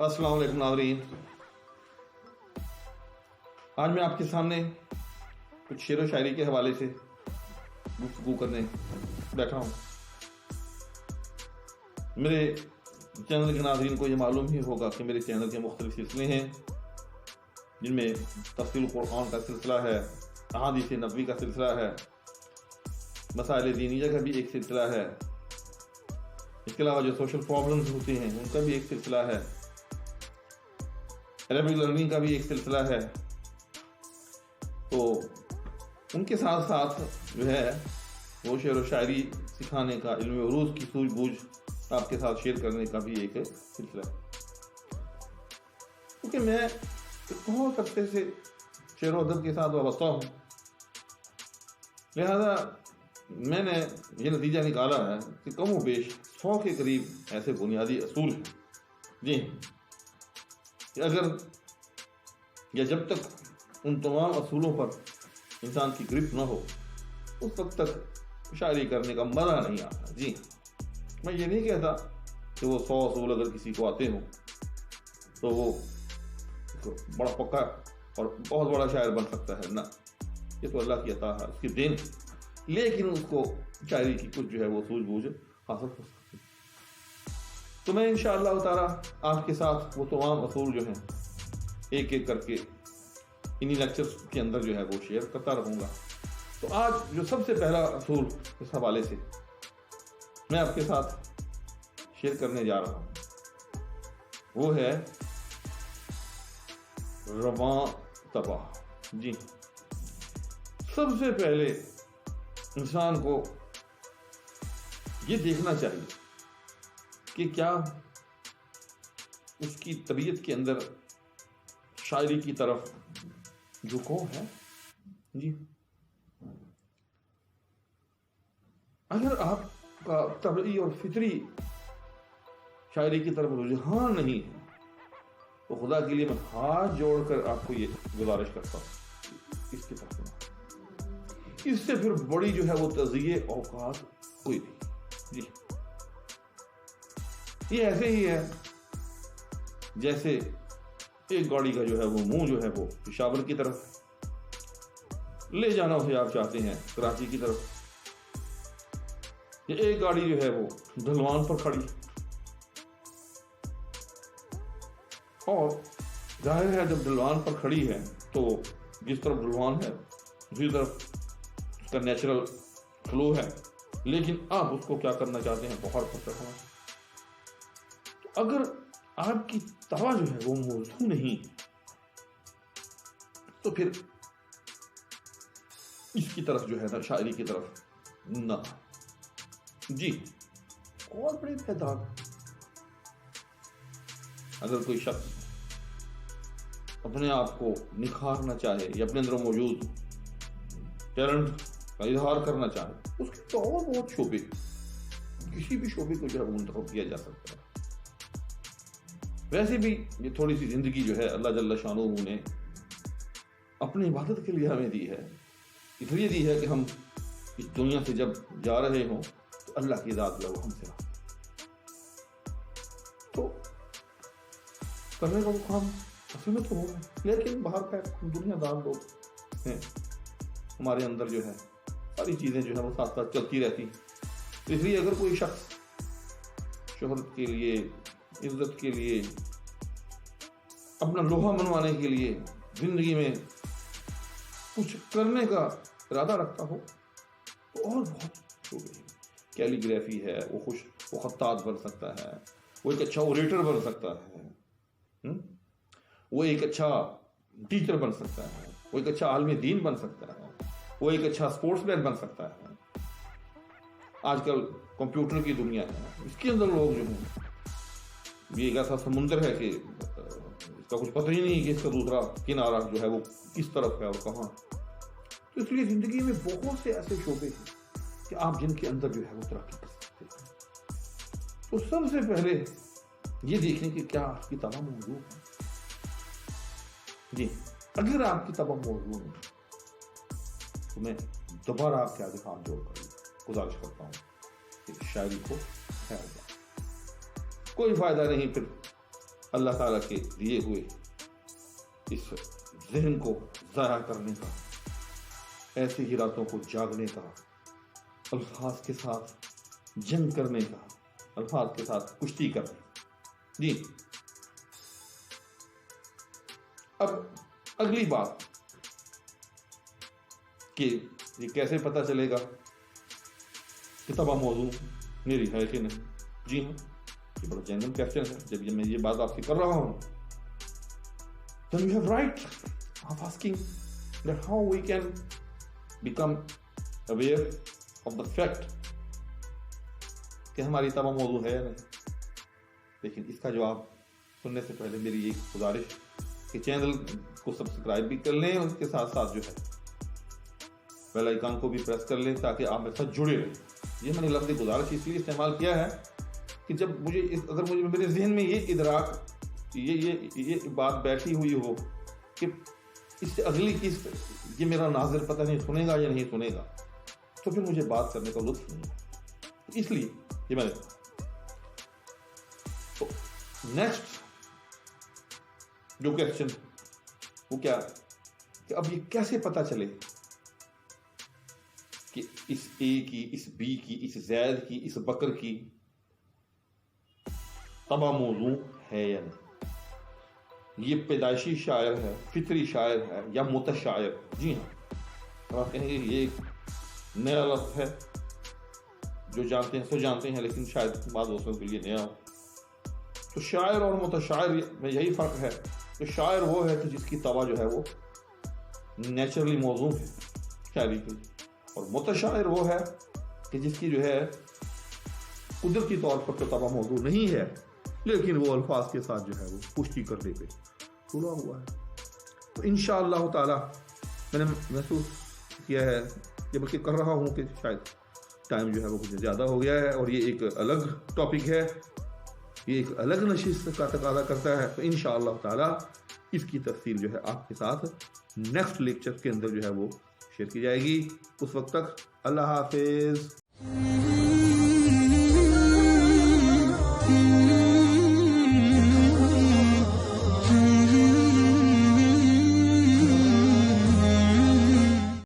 अस्सलाम वालेकुम नाज़रीन। आज मैं आपके सामने कुछ शेर व शायरी के हवाले से गुफ्तगू करने बैठा हूँ। मेरे चैनल के नाज़रीन को ये मालूम ही होगा कि मेरे चैनल के मुख्तलिफ सिलसिले हैं, जिनमें तफ़सील कुरान का सिलसिला है, अहादीस नबवी का सिलसिला है, मसाइल दीनिया का भी एक सिलसिला है। इसके अलावा जो सोशल प्रॉब्लम्स होते हैं उनका भी एक सिलसिला है, अरबिक लर्निंग का भी एक सिलसिला है। तो उनके साथ साथ जो है वो शेर व शायरी सिखाने का, इल्म उरूज की सूझबूझ आपके साथ शेयर करने का भी एक सिलसिला है। क्योंकि मैं बहुत अरसे से शेर व अदब के साथ वाबस्ता हूँ, लिहाजा मैंने ये नतीजा निकाला है कि कम व बेश 100 के करीब ऐसे बुनियादी असूल हैं जी, कि अगर या जब तक उन तमाम असूलों पर इंसान की ग्रिप ना हो उस वक्त तक शायरी करने का मज़ा नहीं आता जी। मैं ये नहीं कहता कि वो 100 असूल अगर किसी को आते हों तो वो बड़ा पक्का और बहुत बड़ा शायर बन सकता है, ना, ये तो अल्लाह की अता है, उसकी देन, लेकिन उसको शायरी की कुछ जो है वो सूझबूझ हासिल हो सकती है। तो मैं इंशाअल्लाह ताला आपके साथ वो तमाम असूल जो हैं एक एक करके इन्हीं लेक्चर्स के अंदर जो है वो शेयर करता रहूँगा। तो आज जो सबसे पहला असूल इस हवाले से मैं आपके साथ शेयर करने जा रहा हूँ वो है रवां तबाह जी। सबसे पहले इंसान को ये देखना चाहिए कि क्या उसकी तबीयत के अंदर शायरी की तरफ झुकाव है जी। अगर आपका तबई और फितरी शायरी की तरफ रुझान नहीं है तो खुदा के लिए मैं हाथ जोड़कर आपको ये गुजारिश करता हूँ, इसकी तरफ, इससे फिर बड़ी जो है वो तज़िये औकात कोई नहीं जी। ये ऐसे ही है जैसे एक गाड़ी का जो है वो मुंह जो है वो पेशावर की तरफ ले जाना उसे आप चाहते हैं कराची की तरफ, ये एक गाड़ी जो है वो ढलवान पर खड़ी, और जाहिर है जब ढलवान पर खड़ी है तो जिस तरफ ढलवान है दूसरी तरफ उसका नेचुरल फ्लो है, लेकिन आप उसको क्या करना चाहते हैं, पहाड़ पर चढ़ाना। तो अगर आपकी तवा जो है वो मौजू नहीं तो फिर इसकी तरफ जो है ना, शायरी की तरफ ना जी। और बड़ी तादाद, अगर कोई शख्स अपने आप को निखारना चाहे या अपने अंदर मौजूद टैलेंट का इजहार करना चाहे, उसके तो और बहुत शोबे, किसी भी शोबे को जो है वो मुंतखब किया जा सकता है। वैसे भी ये थोड़ी सी जिंदगी जो है अल्लाह जल्ल शानहू ने अपनी इबादत के लिए हमें दी है, इसलिए दी है कि हम इस दुनिया से जब जा रहे हों तो अल्लाह की ज़ात जो है वो हमसे रहा, तो करने का वो काम असल में तो होगा, लेकिन बाहर का हम दुनियादार लोग हैं, हमारे अंदर जो है सारी चीज़ें जो है वो साथ साथ चलती रहती। तो इसलिए अगर कोई शख्स शोहरत के लिए, इज्जत के लिए, अपना लोहा मनवाने के लिए जिंदगी में कुछ करने का इरादा रखता हो तो और बहुत शोबे, कैलीग्राफी है, वो खत्तात बन सकता है, वो एक अच्छा ओरेटर बन सकता है, वो एक अच्छा टीचर बन सकता है, वो एक अच्छा आलमी दीन बन सकता है, वो एक अच्छा स्पोर्ट्समैन बन सकता है। आजकल कंप्यूटर की दुनिया है, इसके अंदर लोग जो हैं, ये एक ऐसा समुंदर है कि इसका कुछ पता ही नहीं कि इसका दूसरा किनारा जो है वो किस तरफ है और कहाँ। तो इसलिए जिंदगी में बहुत से ऐसे शोबे हैं कि आप जिनके अंदर जो है वो तरक्की कर सकते हैं। तो सबसे पहले ये देखें कि क्या आपकी तवा मौजूद है जी। अगर आपकी तवा मौजूद है तो मैं दोबारा आपके आगे हाथ जोड़कर गुजारिश करता हूँ कि शायरी को ख्याल, कोई फायदा नहीं फिर اللہ تعالیٰ کے دیے ہوئے اس ذہن کو ضائع کرنے کا، ایسی ہی راتوں کو جاگنے کا، الفاظ کے ساتھ جنگ کرنے کا، الفاظ کے ساتھ کشتی کرنے کا۔ جی اب اگلی بات کہ یہ کیسے پتہ چلے گا کہ تباہ موضوع میری ہے کہ نہیں؟ جی ہاں، یہ بڑا جنرل کویسچن ہے۔ جب میں یہ بات آپ سے کر رہا ہوں then you have right of asking that how we can become aware of the fact کہ ہماری تباہ موضوع ہے یا نہیں۔ لیکن اس کا جواب سننے سے پہلے میری ایک گزارش کہ چینل کو سبسکرائب بھی کر لیں، اور اس کے ساتھ ساتھ جو ہے بیل آئیکن کو بھی پریس کر لیں تاکہ آپ میرے ساتھ جڑے رہیں۔ یہ میں نے لفظ گزارش اس لیے استعمال کیا ہے کہ جب اگر مجھے میرے ذہن میں یہ ادراک، یہ بات بیٹھی ہوئی ہو کہ اس سے اگلی قسط یہ میرا ناظر پتہ نہیں سنے گا یا نہیں سنے گا، تو پھر مجھے بات کرنے کا لطف نہیں ہے۔ اس لیے یہ میں نے تو نیکسٹ جو کویسچن وہ کیا کہ اب یہ کیسے پتہ چلے کہ اس اے کی، اس بی کی، اس زید کی، اس بکر کی تباہ موضوع ہے یا نہیں؟ یہ پیدائشی شاعر ہے، فطری شاعر ہے یا متشاعر؟ جی ہاں، آپ کہیں گے یہ ایک نیا لفظ ہے، جو جانتے ہیں سو جانتے ہیں، لیکن شاید بعض دوستوں کے لیے نیا ہو۔ تو شاعر اور متشاعر میں یہی فرق ہے کہ شاعر وہ ہے کہ جس کی طبع جو ہے وہ نیچرلی موزوں ہے شاعری کی، اور متشاعر وہ ہے کہ جس کی جو ہے قدرتی طور پر تو طبع موضوع نہیں ہے، لیکن وہ الفاظ کے ساتھ جو ہے وہ پشتی کرنے پہ تلا ہوا ہے۔ تو انشاءاللہ تعالی میں نے محسوس کیا ہے، یہ بلکہ کر رہا ہوں کہ شاید ٹائم جو ہے وہ کچھ زیادہ ہو گیا ہے، اور یہ ایک الگ ٹاپک ہے، یہ ایک الگ نشست کا تقاضا کرتا ہے۔ تو انشاءاللہ تعالی اس کی تفصیل جو ہے آپ کے ساتھ نیکسٹ لیکچر کے اندر جو ہے وہ شیئر کی جائے گی۔ اس وقت تک اللہ حافظ۔